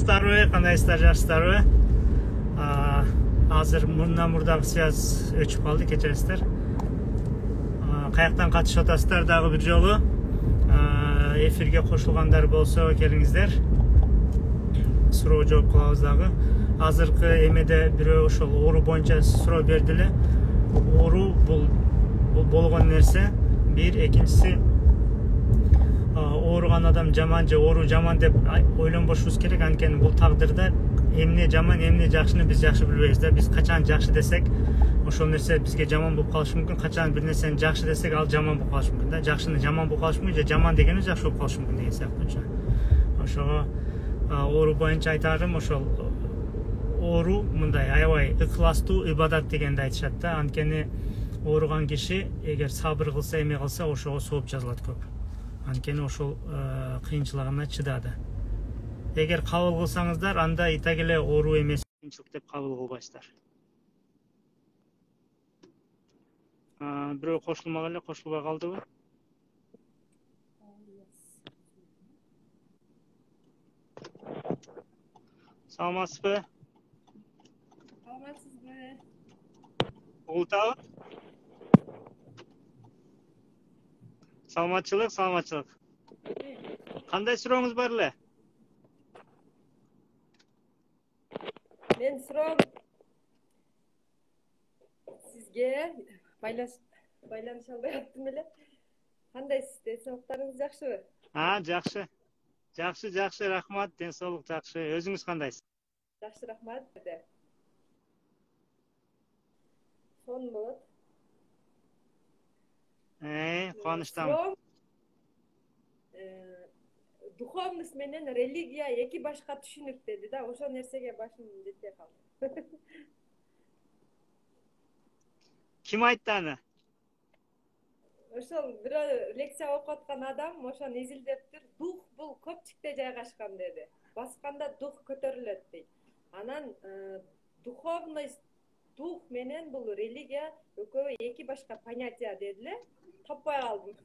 Здоровье, кандайсыздар, жакшысыздарбы? Азыр мурдагы связь өчүп калды, кечиресиздер. Каяктан катышып атасыздар дагы бир жолу. Эфирге кошулгандар болсо келиңиздер. Суроо жооп кылабыз дагы. Азыркы эмеде бирөө ошол оору боюнча суроо берди эле. Оору бул болгон нерсе. Бир, экинчиси ооруган адам жаман же оору жаман деп ойлонбошубуз керек. Анткени бул тагдырда эмне жаман, эмне жакшыны биз жакшы билбейбиз да. Биз качан жакшы десек, ошол нерсе бизге жаман болуп калышы мүмкүн. Качан бир нерсени жакшы десек, ал жаман болуп калышы мүмкүн да. Жакшыны жаман болуп калышы мүмкүн же жаман дегени жакшы болуп калышы мүмкүн деген сыяктуу. Ошого оору боюнча айтарым, ошол оору мындай аябай ыкластуу ибадат дегенди айтышат да. Анткени ооруган киши эгер сабыр кылса, эме кылса, ошого сооп жазылат көп. Анткени ошол кыйынчылыгына чыдады. Эгер кабыл кылсаңыздар, анда итак эле оору эмес, кыйынчылык деп кабыл кылбайсыздар. Бирөө кошулмак эле, кошулбай калдыбы? Саламатсызбы? Саламатсызбы? Улутабы? Саламатчылык, саламатчылык. Кандай сурооңуз бар эле? Мен суроом сизге байланыша албай аттым эле. Кандайсыз? Ден соолуктарыңыз жакшыбы? Жакшы. Жакшы, рахмат. Ден соолук жакшы. Өзүңүз кандайсыз? Жакшы, рахмат. Сон болот. Кубанычтамын. Суроом духовность менен религия эки башка түшүнүк деди да. Ошол нерсеге башым жетпей калды. Ким айтты аны? Ошол бирөө лекция окуп аткан адам ошону изилдептир. Дух бул көпчүктө жайгашкан деди. Басканда дух көтөрүлөт дейт. Анан духовность, дух менен бул религия экөө эки башка понятие дедиле. Таппай калдым.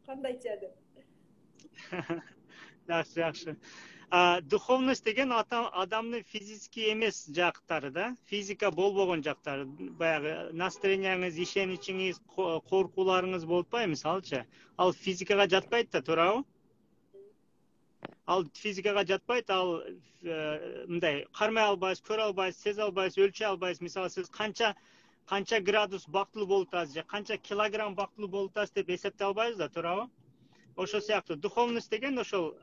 Кандайча деп. Жакшы. Духовность деген адамдын физический эмес жактары да, физика болбогон жактары. Баягы настроенияңыз, ишеничиңиз, коркууларыңыз болуп атпайбы, мисалычы? Ал физикага жатпайт да, туурабы? Ал физикага жатпайт, ал мындай кармай албайсыз, көрө албайсыз, сезе албайсыз, өлчөй албайсыз. Мисалы сиз канча градус бактылуу болуп атасыз же канча килограмм бактылуу болуп атасыз деп эсептей албайбыз да, туурабы? Ошол сыяктуу духовность деген ошол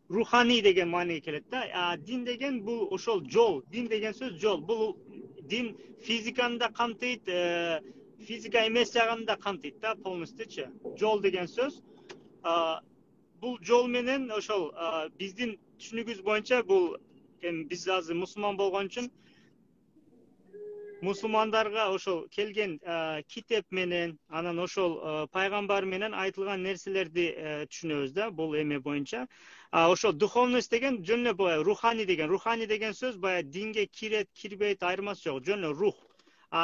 руханий деген мааниге келет да. Дин деген бул ошол жол. Дин деген сөз жол. Бул дин физиканы да камтыйт, физика эмес жагын да камтыйт да, полностью. Жол деген сөз. Бул жол менен ошол биздин түшүнүгүбүз боюнча бул биз азыр мусулман болгон үчүн мусулмандарга ошол келген китеп менен, анан ошол пайгамбар менен айтылган нерселерди түшүнөбүз да, бул эме боюнча. Ошол духовность деген жөн эле баягы руханий деген сөз баягы динге кирет, кирбейт айырмасы жок, жөн эле рух.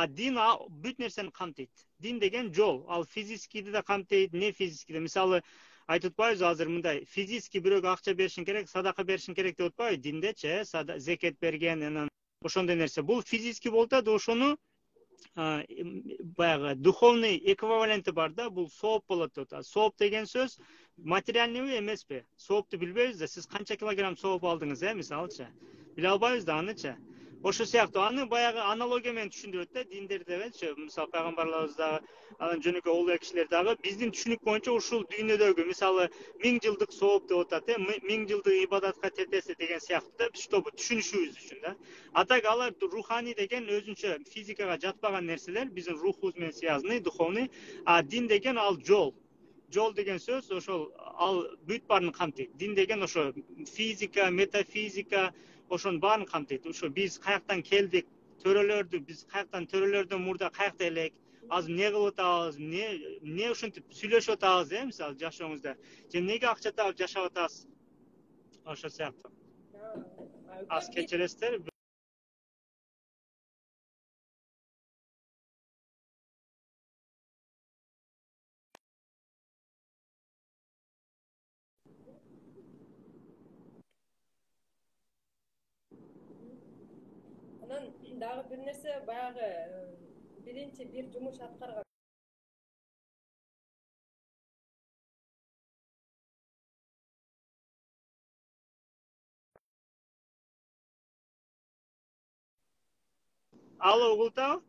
Дин бүт нерсени камтыйт. Дин деген жол, ал физическийди да камтыйт, не физическийди. Мисалы айтып атпайбызбы азыр мындай физически бирөөгө акча беришиң керек, садака беришиң керек деп атпайбы диндечи, зекет берген, анан ошондой нерсе. Бул физически болуп атат, ошону баягы духовный эквиваленти бар да, бул сооп болот деп атат. Сооп деген сөз материальныйбы эмеспи? Соопту билбейбиз да, сиз канча килограмм сооп алдыңыз, мисалычы? Биле албайбыз да анычы. Ошол сыяктуу аны баягы аналогия менен түшүндүрөт да диндердечи. Мисалы пайгамбарларыбыз дагы, анан жөнөкөй улуу кишилер дагы биздин түшүнүк боюнча ушул дүйнөдөгү мисалы 1000 жылдык сооп деп атат, 1000 жылдык ибадатка тетеси деген сыяктуу да, чтобы түшүнүшүбүз үчүн да. Так алар руханий деген өзүнчө физикага жатпаган нерселер, биздин рухубуз менен связанный, духовный. Дин деген ал жол. Жол деген сөз ошол ал бүт баарын камтыйт. Дин деген ошо физика, метафизика, ошонун баарын камтыйт. Ошо биз каяктан келдик, биз каяктан төрөлөрдөн мурда каякта элек, азыр эмне кылып атабыз, эмне ушинтип сүйлөшүп атабыз, мисалы жашооңузда. Же эмнеге акча таап жашап атасыз? Ошол сыяктуу. Аз кечиресиздер. Анан дагы бир нерсе баягы биринчи бир жумуш аткарган Алло, угултабы?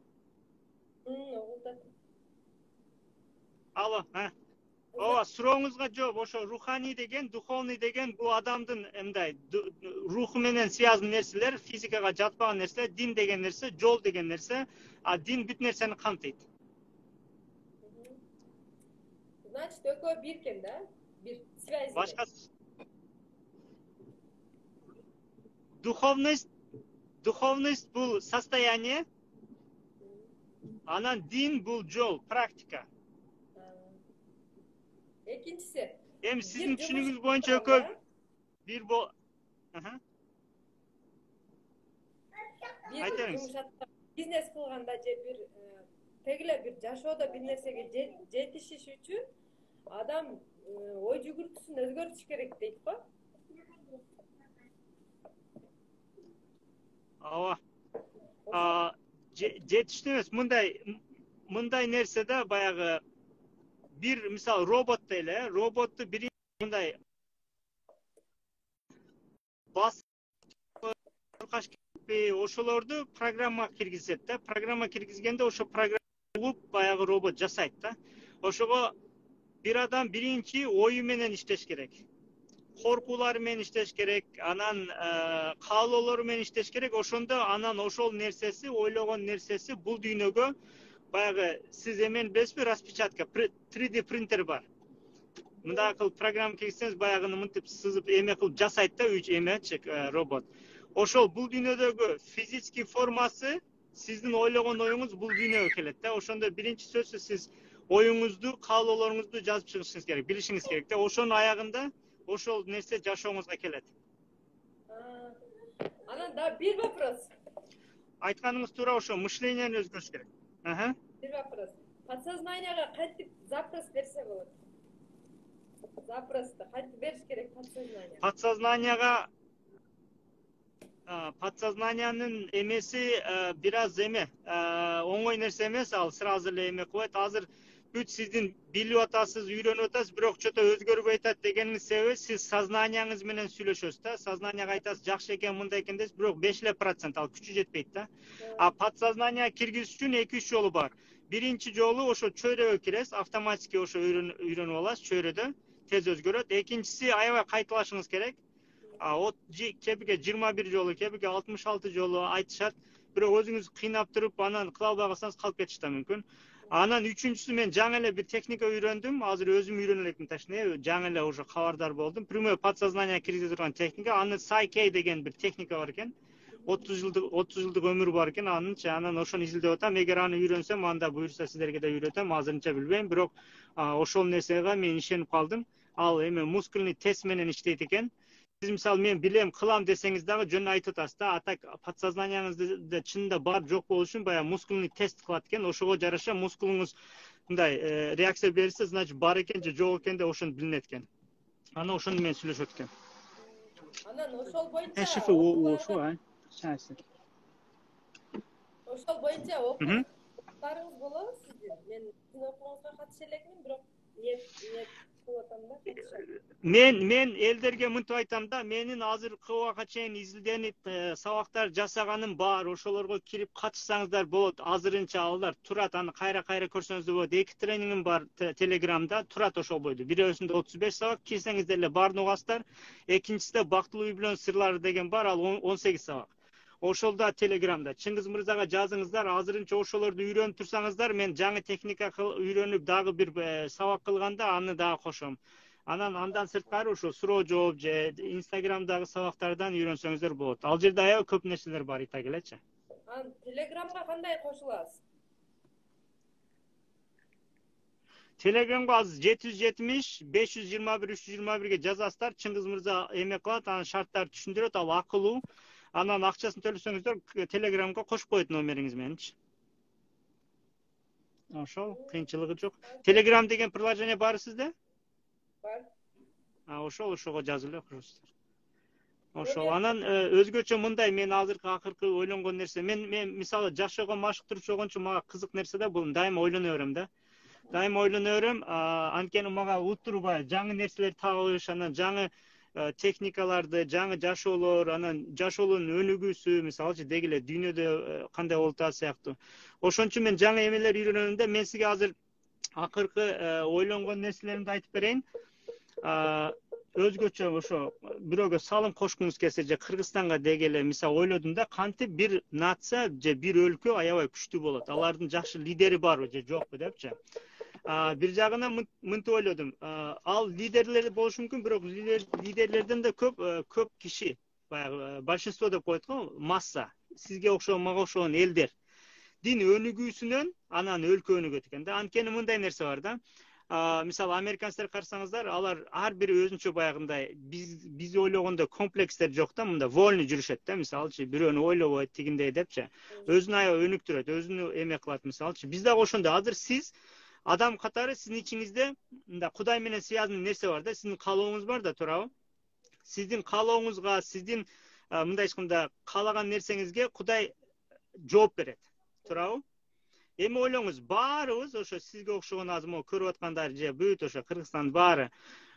угултат. Алло, ооба, сурооңузга жооп, ошо руханий деген, духовный деген бул адамдын мындай руху менен связан нерселер, физикага жатпаган нерсе, дин деген нерсе, жол деген нерсе, а дин бүт нерсени камтыйт. Значит, экөө бир экен да? Бир связь. Башка духовность бул состояние, анан дин бул жол, практика. Экинчиси. Эми сиздин түшүнүгүңүз боюнча экөө бир айта бериңиз. Бизнес кылганда же бир тегиле бир жашоодо бир нерсеге жетишиш үчүн адам ой жүгүртүүсүн өзгөртүш керек дейт го. Ооба. Жетиштүү эмес, мындай нерсе да баягы бир мисалы робот дейли, роботту биринчи мындай бас ошолорду программа киргизет да. Программа киргизгенде ошо программа угуп баягы робот жасайт да. Ошого бир адам биринчи ою менен иштеш керек. Коркуулары менен иштеш керек, анан каалоолору менен иштеш керек. Ошондо анан ошол нерсеси, ойлогон нерсеси бул дүйнөгө баягы сиз эмени билесизби, распечатка, 3D принтер бар. Мындай кылып программа киргизсеңиз баягыны мынтип сызып эме кылып жасайт да, эмечи робот. Ошол бул дүйнөдөгү физический формасы сиздин ойлогон оюңуз бул дүйнөгө келет да. Ошондо биринчи сөзсүз сиз оюңузду, каалоолоруңузду жазып чыгышыңыз керек, билишиңиз керек да. Ошонун аягында ошол нерсе жашооңузга келет. Анан да бир вопрос. Айтканыңыз туура, ошо мышлениени өзгөртүш керек. Бир вопрос. Подсознанияга кантип запрос берсе болот? Запросты кантип бериш керек подсознанияга? Подсознаниянын эмеси бир аз эме, оңой нерсе эмес, ал сразу эле эме кылбайт. Азыр бүт сиздин билип атасыз, үйрөнүп атасыз, бирок чото өзгөрбөй атат дегениңиз себеби сиз сознанияңыз менен сүйлөшөсүз да. Сознанияга айтасыз, жакшы экен, мындай экен дейсиз, бирок 5% ал күчү жетпейт да. А подсознание киргизиш үчүн 2-3 жолу бар. Биринчи жолу ошо чөйрөгө киресиз, автоматически ошо үйрөнүп аласыз чөйрөдө, тез өзгөрөт. Экинчиси аябай кайталашыңыз керек. Кепиге 21 жолу, кепиге 66 жолу айтышат. Бирок өзүңүз кыйнап туруп, анан кыла албай калсаңыз калып кетиш да мүмкүн. Анан үчүнчүсү мен жаңы эле бир техника үйрөндүм. Азыр өзүм үйрөнө элекмин ташне. Жаңы эле уже кабардар болдум. Прямой подсознание киргизе турган техника. Аны Сайкей деген бир техника бар экен. 30 жылдык өмүрү бар экен анынча. Анан ошону изилдеп атам. Эгер аны үйрөнсөм, анда буюрса сиздерге да үйрөтөм. Азырынча билбейм, бирок ошол нерсеге мен ишенип калдым. Ал эме мускульный тест менен иштейт экен. Сиз мисалы мен билем, кылам десеңиз дагы жөн айтып атасыз да. А так подсознанияңызда чынында бар жок болуш үчүн баягы мускульный тест кылат экен. Ошого жараша мускулуңуз мындай реакция берсе, значит бар экен же жок экен деп ошону билинет экен. Аны ошону менен сүйлөшөт экен. Анан ошол боюнча окууларыңыз болобу сиздин? Мен сиздин окууңузга катыша элекмин, бирок ниет кылып атам да. Мен элдерге мынтип айтам да, менин азыркы убакка чейин изилденип сабактар жасаганым бар. Ошолорго кирип катышсаңыздар болот. Азырынча алар турат, аны кайра көрсөңүз да болот. 2 тренингим бар Телеграмда, турат ошол бойду. Бирөөсүндө 35 сабак, кирсеңиздер эле баарын угасыздар. Экинчисинде Бактылуу үй бүлөнүн сырлары деген бар, ал 18 сабак. Ошолда Телеграмда Чыңгыз мырзага жазыңыздар. Азырынча ошолорду үйрөнүп турсаңыздар, мен жаңы техника үйрөнүп дагы бир сабак кылганда аны дагы кошом. Андан сырткары ошо суроо жооп же Инстаграмдагы сабактардан үйрөнсөңүздөр болот. Ал жерде аябай көп нерселер бар, айта келечи. Телеграмга кандай кошуласыз? Телеграмга азыр 770 521 321ге жазасыздар. Чыңгыз мырза эме кылат, анын шарттарын түшүндүрөт, ал акылуу. Анан акчасын төлөсөңүздөр Телеграмга кошуп коет номериңиз мененчи. Ошол, кыйынчылыгы жок. Телеграм деген приложение бар сизде? Бар. Ошого жазып эле кошосуздар. Ошол анан өзгөчө мындай мен акыркы ойлонгон нерсе мен мисалы жашоого машык турчу болгончо мага кызык нерсе да бул дайыма ойлоно берем да. Дайыма ойлоно берем. Анткени мага утурбай жаңы нерселерди табыш, анан жаңы техникаларды, жаңы жашоолор, анан жашоонун өнүгүүсү, мисалычы деги эле дүйнөдө кандай болуп атат сыяктуу. Ошон үчүн мен жаңы эмелер үйрөнөм да, мен сизге азыр акыркы ойлонгон нерселеримди айтып берейин. Өзгөчө ошо бирөөгө салым кошкуңуз келсе, же Кыргызстанга деги эле мисалы ойлодум да, кантип бир нация же бир өлкө аябай күчтүү болот, алардын жакшы лидери барбы же жокпу депчи. Бир жагынан мынтип ойлодум, ал лидерлер болушу мүмкүн, бирок лидерлерден да көп киши, баягы большинство деп коет го, масса, сизге окшогон, мага окшогон элдер дин өнүгүүсүнөн анан өлкө өнүгөт экен да. Анткени мындай нерсе бар да. Мисалы американецтерди карасаңыздар, алар ар бири өзүнчө баягындай биз ойлогондой комплекстер жок да, мында вольный жүрүшөт да, мисалычы бирөөнү ойлобойт тигиндей депчи. Өзүн аябай өнүктүрөт, өзүнү эме кылат мисалычы. Биз дагы ошондой. Азыр сиз адам катары сиздин ичиңизде мындай Кудай менен связанный нерсе бар да, сиздин каалооңуз бар да, туурабы? Сиздин каалооңузга, сиздин мындай айтканда каалаган нерсеңизге Кудай жооп берет, туурабы? Эми ойлоңуз, баарыбыз ошо сизге окшогон азыр могу көрүп аткандар же бүт ошо Кыргызстандын баары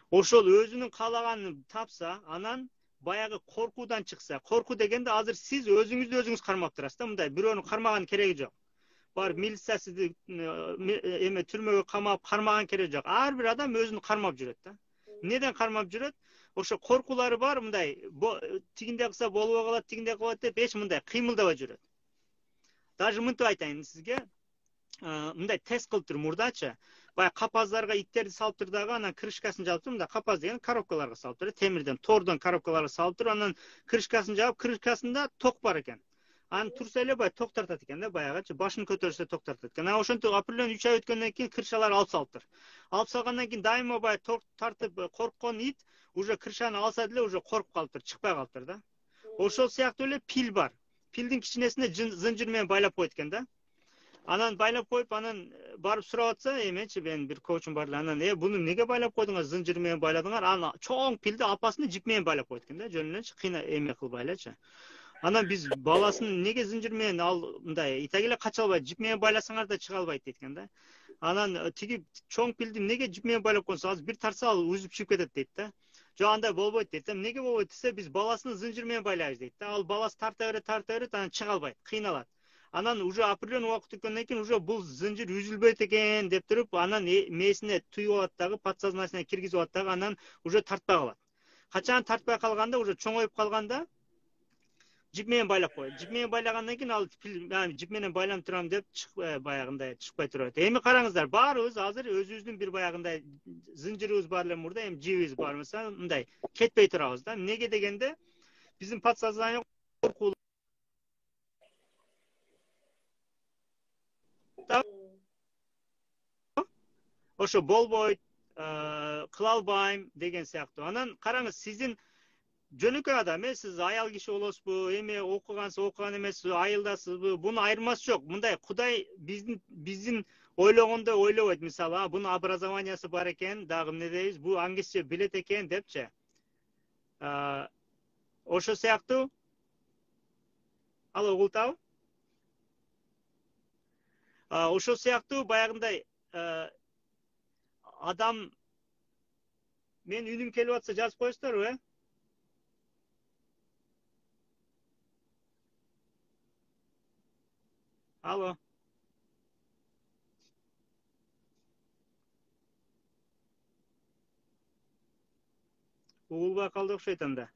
ошол өзүнүн каалаганын тапса, анан баягы коркуудан чыкса, коркуу дегенде азыр сиз өзүңүздү өзүңүз кармап турасыз да, мындай бирөөнү кармаган кереги жок. Барып милиция сизди эме түрмөгө камап кармаган кереги жок. Ар бир адам өзүн кармап жүрөт да. Неден кармап жүрөт? Ошо коркуулары бар, мындай тигиндей кылса болбой калат, тигиндей кылат деп эч мындай кыймылдабай жүрөт. Даже мынтип айтайын сизге, мындай тест кылып тур мурдачы. Баягы капаздарга иттерди салып тур дагы, анан крышкасын жаап тур, мындай капаз деген коробкаларга салып тур, темирден, тордон коробкаларга салып тур, анан крышкасын жаап, крышкасында ток бар экен. Анан турса эле баягы ток тартат экен да, баягычы башын көтөрүсө ток тартат экен. Анан ошентип определенный 3 ай өткөндөн кийин крышалар алып салыптыр. Алып салгандан кийин дайыма баягы ток тартып корккон ит уже крышаны алса деле уже коркуп калыптыр, чыкпай калыптыр да. Ошол сыяктуу эле пил бар. Пилдин кичинесине зынжыр менен байлап коет экен да. Анан байлап коюп, анан барып сурап атса, эмечи мен бир коучум бар эле, анан буну эмнеге байлап койдуңар, зынжыр менен байладыңар? Анан чоң пилди апасыны жип менен байлап койт экен да, жөн эленчи, кыйна эме кылбай элечи. Анан биз баласын эмнеге зынжыр менен мындай итаги эле кача албайт, жип менен байласаңар да чыга албайт дейт экен да. Анан тиги чоң пилди эмнеге жип менен байлап койсоң, азыр бир тартса ал үзүп чыгып кетет дейт да. Жок, андай болбойт дейт. Эмнеге болбойт десе, биз баласын зынжыр менен байлайбыз дейт да. Ал баласы тарта берет, анан чыга албайт, кыйналат. Анан уже определенный убакыт өткөндөн кийин уже бул зынжыр үзүлбөйт экен деп туруп, анан мээсине туюп алат дагы, подсознательно киргизип алат дагы, анан уже тартпай калат. Качан тартпай калганда, уже чоңоюп калганда жип менен байлап коет. Жип менен байлагандан кийин ал жип менен байланып турам деп баягындай чыкпай турат. Эми караңыздар, баарыбыз азыр өзүбүздүн бир баягындай зынжырыбыз бар эле мурда, эми жибибиз бар, мисалы мындай кетпей турабыз да. Эмнеге дегенде биздин подсознание коркуу ошо болбойт, кыла албайм деген сыяктуу. Анан караңыз, сиздин жөнөкөй адам, сиз аял киши болосузбу, эми окугансыз, окуган эмессиз, айылдасызбы, бунун айырмасы жок. Мындай Кудай биздин ойлогондой ойлобойт. Мисалы, бунун образованиясы бар экен, дагы эмне дейбиз, бул англисче билет экен депчи. Ошо сыяктуу. Алло, угултабы? Ошо сыяктуу баягындай адам, мен үнүм келип атса жазып коесуздарбы, Алло. Угулбай калды окшойт анда.